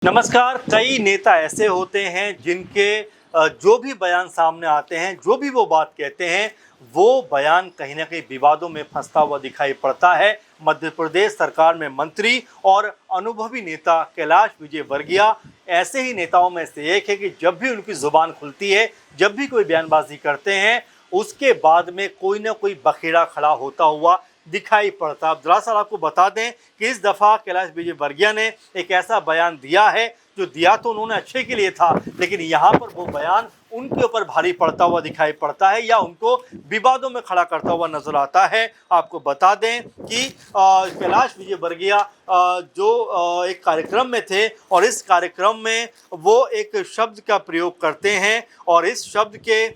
नमस्कार। कई नेता ऐसे होते हैं जिनके जो भी बयान सामने आते हैं, जो भी वो बात कहते हैं, वो बयान कहीं ना कहीं विवादों में फंसता हुआ दिखाई पड़ता है। मध्य प्रदेश सरकार में मंत्री और अनुभवी नेता कैलाश विजयवर्गीय ऐसे ही नेताओं में से एक है कि जब भी उनकी जुबान खुलती है, जब भी कोई बयानबाजी करते हैं, उसके बाद में कोई ना कोई बखेड़ा खड़ा होता हुआ दिखाई पड़ता। अब दरअसल आपको बता दें कि इस दफा कैलाश विजयवर्गीय ने एक ऐसा बयान दिया है जो दिया तो उन्होंने अच्छे के लिए था, लेकिन यहाँ पर वो बयान उनके ऊपर भारी पड़ता हुआ दिखाई पड़ता है या उनको विवादों में खड़ा करता हुआ नजर आता है। आपको बता दें कि कैलाश विजयवर्गीय जो एक कार्यक्रम में थे और इस कार्यक्रम में वो एक शब्द का प्रयोग करते हैं और इस शब्द के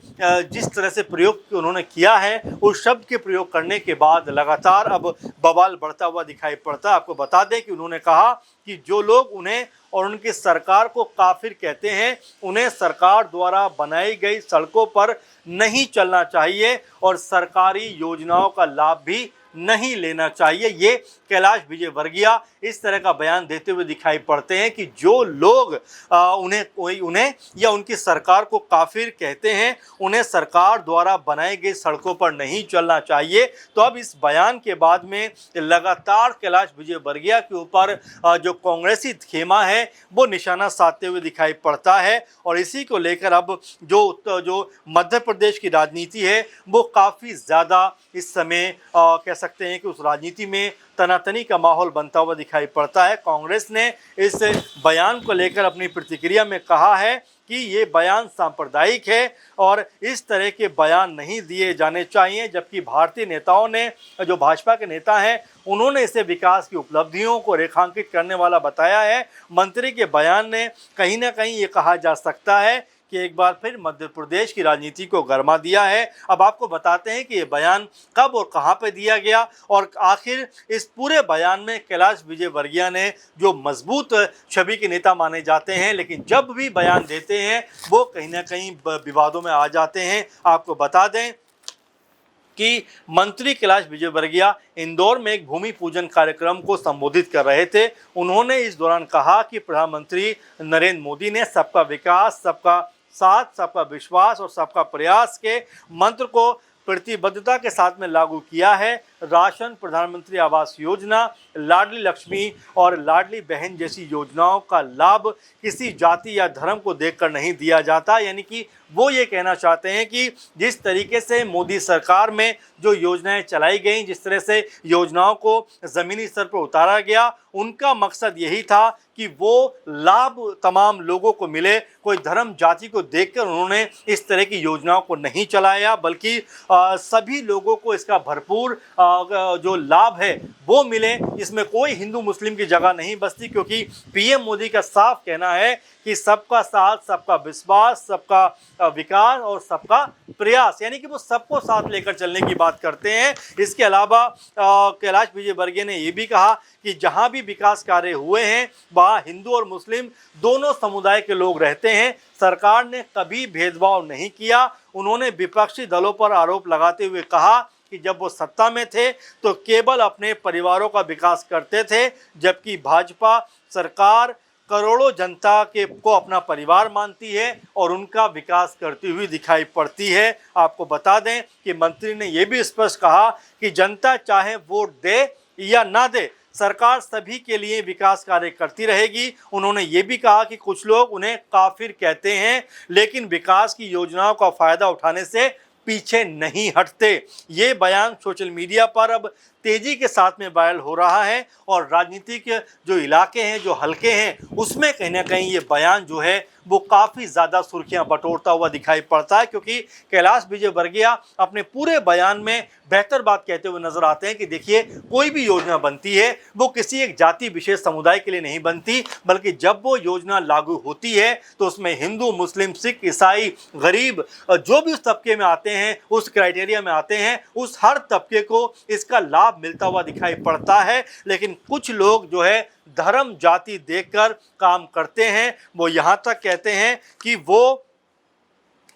जिस तरह से प्रयोग उन्होंने किया है, उस शब्द के प्रयोग करने के बाद लगातार अब बवाल बढ़ता हुआ दिखाई पड़ता है। आपको बता दें कि उन्होंने कहा कि जो लोग उन्हें और उनकी सरकार को काफिर कहते हैं, उन्हें सरकार द्वारा बनाई गई सड़कों पर नहीं चलना चाहिए और सरकारी योजनाओं का लाभ भी नहीं लेना चाहिए। ये कैलाश विजयवर्गीय इस तरह का बयान देते हुए दिखाई पड़ते हैं कि जो लोग उन्हें या उनकी सरकार को काफिर कहते हैं, उन्हें सरकार द्वारा बनाई गई सड़कों पर नहीं चलना चाहिए। तो अब इस बयान के बाद में लगातार कैलाश विजयवर्गीय के ऊपर जो कांग्रेसी खेमा है वो निशाना साधते हुए दिखाई पड़ता है और इसी को लेकर अब जो मध्य प्रदेश की राजनीति है वो काफ़ी ज़्यादा इस समय कह सकते हैं कि उस राजनीति में तनातनी का माहौल बनता हुआ दिखाई पड़ता है। कांग्रेस ने इस बयान को लेकर अपनी प्रतिक्रिया में कहा है कि ये बयान सांप्रदायिक है और इस तरह के बयान नहीं दिए जाने चाहिए, जबकि भारतीय नेताओं ने, जो भाजपा के नेता हैं, उन्होंने इसे विकास की उपलब्धियों को रेखांकित करने वाला बताया है। मंत्री के बयान ने कहीं ना कहीं ये कहा जा सकता है कि एक बार फिर मध्य प्रदेश की राजनीति को गरमा दिया है। अब आपको बताते हैं कि ये बयान कब और कहां पे दिया गया और आखिर इस पूरे बयान में कैलाश विजयवर्गीय ने, जो मजबूत छवि के नेता माने जाते हैं, लेकिन जब भी बयान देते हैं वो कहीं ना कहीं विवादों में आ जाते हैं। आपको बता दें कि मंत्री कैलाश विजयवर्गीय इंदौर में एक भूमि पूजन कार्यक्रम को संबोधित कर रहे थे। उन्होंने इस दौरान कहा कि प्रधानमंत्री नरेंद्र मोदी ने सबका विकास, सबका साथ, सबका विश्वास और सबका प्रयास के मंत्र को प्रतिबद्धता के साथ में लागू किया है। राशन, प्रधानमंत्री आवास योजना, लाडली लक्ष्मी और लाडली बहन जैसी योजनाओं का लाभ किसी जाति या धर्म को देखकर नहीं दिया जाता। यानी कि वो ये कहना चाहते हैं कि जिस तरीके से मोदी सरकार में जो योजनाएं चलाई गई, जिस तरह से योजनाओं को ज़मीनी स्तर पर उतारा गया, उनका मकसद यही था कि वो लाभ तमाम लोगों को मिले। कोई धर्म जाति को देखकर उन्होंने इस तरह की योजनाओं को नहीं चलाया, बल्कि सभी लोगों को इसका भरपूर जो लाभ है वो मिले। इसमें कोई हिंदू मुस्लिम की जगह नहीं बसती, क्योंकि पीएम मोदी का साफ कहना है कि सबका साथ, सबका विश्वास, सबका विकास और सबका प्रयास, यानी कि वो सबको साथ लेकर चलने की बात करते हैं। इसके अलावा कैलाश विजयवर्गीय ने ये भी कहा कि जहां भी विकास कार्य हुए हैं वहां हिंदू और मुस्लिम दोनों समुदाय के लोग रहते हैं। सरकार ने कभी भेदभाव नहीं किया। उन्होंने विपक्षी दलों पर आरोप लगाते हुए कहा कि जब वो सत्ता में थे तो केवल अपने परिवारों का विकास करते थे, जबकि भाजपा सरकार करोड़ों जनता को अपना परिवार मानती है और उनका विकास करती हुई दिखाई पड़ती है। आपको बता दें कि मंत्री ने यह भी स्पष्ट कहा कि जनता चाहे वोट दे या ना दे, सरकार सभी के लिए विकास कार्य करती रहेगी। उन्होंने ये भी कहा कि कुछ लोग उन्हें काफिर कहते हैं, लेकिन विकास की योजनाओं का फायदा उठाने से पीछे नहीं हटते। ये बयान सोशल मीडिया पर अब तेजी के साथ में वायरल हो रहा है और राजनीतिक जो इलाके हैं, जो हलके हैं, उसमें कहीं ना कहीं ये बयान जो है वो काफ़ी ज़्यादा सुर्खियां बटोरता हुआ दिखाई पड़ता है, क्योंकि कैलाश विजयवर्गीय अपने पूरे बयान में बेहतर बात कहते हुए नजर आते हैं कि देखिए, कोई भी योजना बनती है वो किसी एक जाति विशेष समुदाय के लिए नहीं बनती, बल्कि जब वो योजना लागू होती है तो उसमें हिंदू, मुस्लिम, सिख, ईसाई, गरीब, जो भी उस तबके में आते हैं, उस क्राइटेरिया में आते हैं, उस हर तबके को इसका लाभ मिलता हुआ दिखाई पड़ता है। लेकिन कुछ लोग जो है धर्म जाति देखकर काम करते हैं। वो यहाँ तक कहते हैं कि वो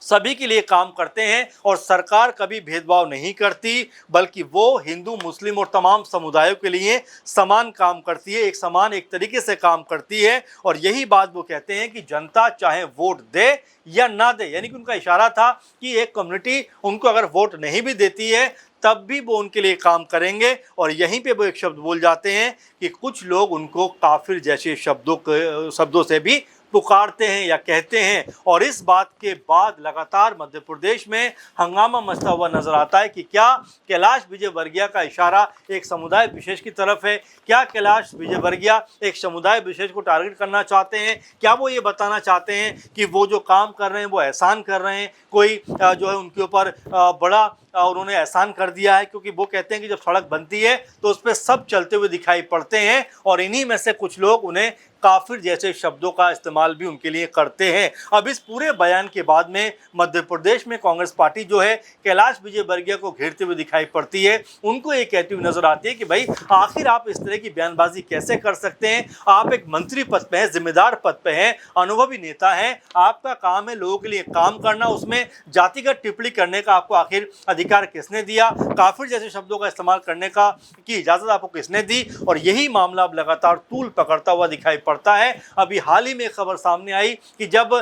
सभी के लिए काम करते हैं और सरकार कभी भेदभाव नहीं करती, बल्कि वो हिंदू, मुस्लिम और तमाम समुदायों के लिए समान काम करती है, एक तरीके से काम करती है। और यही बात वो कहते हैं कि जनता चाहे वोट दे या ना दे, यानी कि उनका इशारा था कि एक कम्युनिटी उनको अगर वोट नहीं भी देती है तब भी वो उनके लिए काम करेंगे। और यहीं पे वो एक शब्द बोल जाते हैं कि कुछ लोग उनको काफिर जैसे शब्दों से भी पुकारते हैं या कहते हैं। और इस बात के बाद लगातार मध्य प्रदेश में हंगामा मचता हुआ नजर आता है कि क्या कैलाश विजयवर्गीय का इशारा एक समुदाय विशेष की तरफ है? क्या कैलाश विजयवर्गीय एक समुदाय विशेष को टारगेट करना चाहते हैं? क्या वो ये बताना चाहते हैं कि वो जो काम कर रहे हैं वो एहसान कर रहे हैं, कोई जो है उनके ऊपर बड़ा उन्होंने एहसान कर दिया है? क्योंकि वो कहते हैं कि जब सड़क बनती है तो उस पर सब चलते हुए दिखाई पड़ते हैं और इन्हीं में से कुछ लोग उन्हें काफिर जैसे शब्दों का इस्तेमाल भी उनके लिए करते हैं। अब इस पूरे बयान के बाद में मध्य प्रदेश में कांग्रेस पार्टी जो है कैलाश विजयवर्गीय को घेरते हुए दिखाई पड़ती है। उनको ये कहती हुई नजर आती है कि भाई आखिर आप इस तरह की बयानबाजी कैसे कर सकते हैं? आप एक मंत्री पद पे हैं, जिम्मेदार पद पे हैं, अनुभवी नेता हैं, आपका काम है लोगों के लिए काम करना, उसमें जातिगत टिप्पणी करने का आपको आखिर अधिकार किसने दिया? काफिर जैसे शब्दों का इस्तेमाल करने का की इजाजत आपको किसने दी? और यही मामला अब लगातार तूल पकड़ता हुआ दिखाई पड़ता है। अभी हाल ही में खबर सामने आई कि जब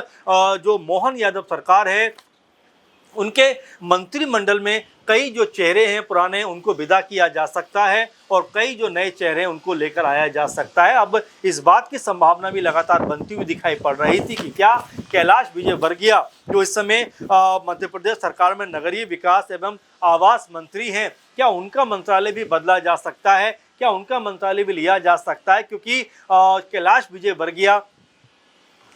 जो मोहन यादव सरकार है उनके मंत्रिमंडल में कई जो चेहरे हैं पुराने उनको विदा किया जा सकता है और कई जो नए चेहरे हैं उनको लेकर आया जा सकता है। अब इस बात की संभावना भी लगातार बनती हुई दिखाई पड़ रही थी कि क्या कैलाश विजयवर्गीय जो इस समय मध्य प्रदेश सरकार में नगरीय विकास एवं आवास मंत्री हैं, क्या उनका मंत्रालय भी बदला जा सकता है? क्या उनका मंत्रालय भी लिया जा सकता है? क्योंकि कैलाश विजयवर्गीय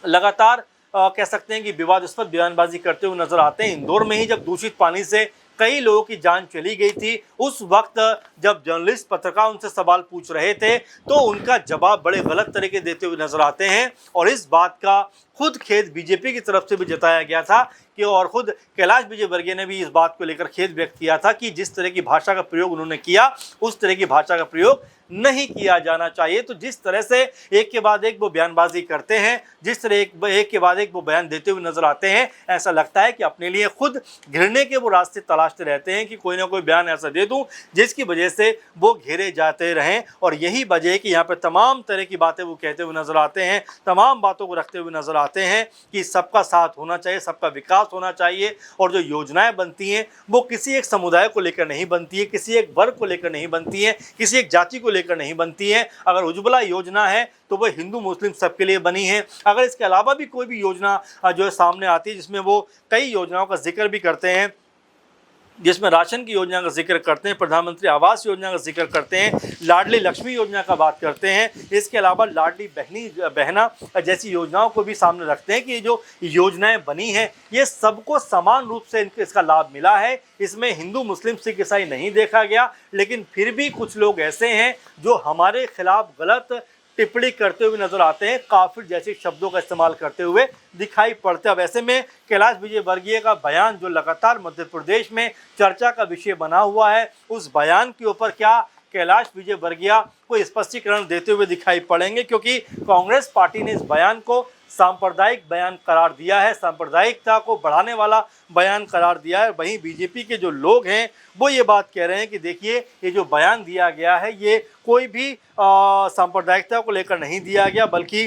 लगातार कह सकते हैं कि विवादास्पद बयानबाजी करते हुए नजर आते हैं। इंदौर में ही जब दूषित पानी से कई लोगों की जान चली गई थी, उस वक्त जब जर्नलिस्ट पत्रकार उनसे सवाल पूछ रहे थे तो उनका जवाब बड़े गलत तरीके देते हुए नजर आते हैं। और इस बात का खुद खेद बीजेपी की तरफ से भी जताया गया था कि और खुद कैलाश विजयवर्गीय ने भी इस बात को लेकर खेद व्यक्त किया था कि जिस तरह की भाषा का प्रयोग उन्होंने किया उस तरह की भाषा का प्रयोग नहीं किया जाना चाहिए। तो जिस तरह से एक के बाद एक वो बयानबाजी करते हैं, जिस तरह एक के बाद एक वो बयान देते हुए नजर आते हैं, ऐसा लगता है कि अपने लिए खुद घिरने के वो रास्ते तलाशते रहते हैं कि कोई ना कोई बयान ऐसा दे दूं जिसकी वजह से वो घेरे जाते रहें। और यही वजह है कि यहाँ पर तमाम तरह की बातें वो कहते हुए नजर आते हैं, तमाम बातों को रखते हुए नजर आते हैं कि सबका साथ होना चाहिए, सबका विकास होना चाहिए। और जो योजनाएं बनती हैं वो किसी एक समुदाय को लेकर नहीं बनती है, किसी एक वर्ग को लेकर नहीं बनती है, किसी एक जाति को लेकर नहीं बनती है। अगर उज्ज्वला योजना है तो वो हिंदू मुस्लिम सबके लिए बनी है। अगर इसके अलावा भी कोई भी योजना जो है सामने आती है, जिसमें वो कई योजनाओं का जिक्र भी करते हैं, जिसमें राशन की योजना का जिक्र करते हैं, प्रधानमंत्री आवास योजना का जिक्र करते हैं, लाडली लक्ष्मी योजना का बात करते हैं, इसके अलावा लाडली बहना जैसी योजनाओं को भी सामने रखते हैं कि जो योजनाएं बनी हैं ये सबको समान रूप से इसका लाभ मिला है। इसमें हिंदू मुस्लिम सिख ईसाई नहीं देखा गया। लेकिन फिर भी कुछ लोग ऐसे हैं जो हमारे खिलाफ गलत टिप्पणी करते हुए नजर आते हैं, काफिर जैसे शब्दों का इस्तेमाल करते हुए दिखाई पड़ते हैं। अब ऐसे में कैलाश विजयवर्गीय का बयान जो लगातार मध्य प्रदेश में चर्चा का विषय बना हुआ है, उस बयान के ऊपर क्या कैलाश विजयवर्गीय को स्पष्टीकरण देते हुए दिखाई पड़ेंगे? क्योंकि कांग्रेस पार्टी ने इस बयान को सांप्रदायिक बयान करार दिया है, सांप्रदायिकता को बढ़ाने वाला बयान करार दिया है। वहीं बीजेपी के जो लोग हैं वो ये बात कह रहे हैं कि देखिए ये जो बयान दिया गया है ये कोई भी सांप्रदायिकता को लेकर नहीं दिया गया, बल्कि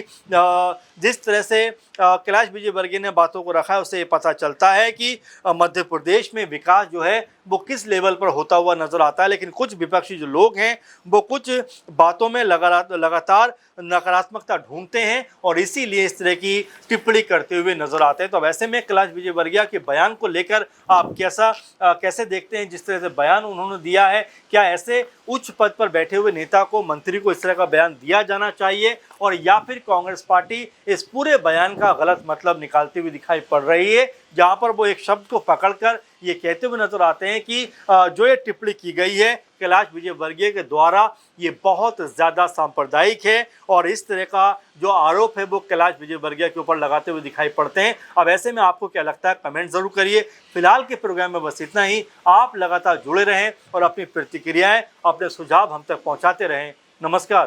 जिस तरह से कैलाश विजयवर्गीय ने बातों को रखा है उससे ये पता चलता है कि मध्य प्रदेश में विकास जो है वो किस लेवल पर होता हुआ नजर आता है। लेकिन कुछ विपक्षी जो लोग हैं वो कुछ बातों में लगातार नकारात्मकता ढूंढते हैं और इसीलिए इस तरह की टिप्पणी करते हुए नजर आते हैं। तो अब ऐसे में कैलाश विजयवर्गीय के बयान को लेकर आप कैसे देखते हैं? जिस तरह से बयान उन्होंने दिया है, क्या ऐसे उच्च पद पर बैठे हुए नेता को, मंत्री को इस तरह का बयान दिया जाना चाहिए? और या फिर कांग्रेस पार्टी इस पूरे बयान का गलत मतलब निकालती हुई दिखाई पड़ रही है, जहां पर वो एक शब्द को पकड़कर ये कहते हुए नजर आते हैं कि जो ये टिप्पणी की गई है कैलाश विजयवर्गीय के द्वारा ये बहुत ज़्यादा सांप्रदायिक है और इस तरह का जो आरोप है वो कैलाश विजयवर्गीय के ऊपर लगाते हुए दिखाई पड़ते हैं। अब ऐसे में आपको क्या लगता है? कमेंट जरूर करिए। फिलहाल के प्रोग्राम में बस इतना ही। आप लगातार जुड़े रहें और अपनी प्रतिक्रियाएं, अपने सुझाव हम तक पहुंचाते रहें। नमस्कार।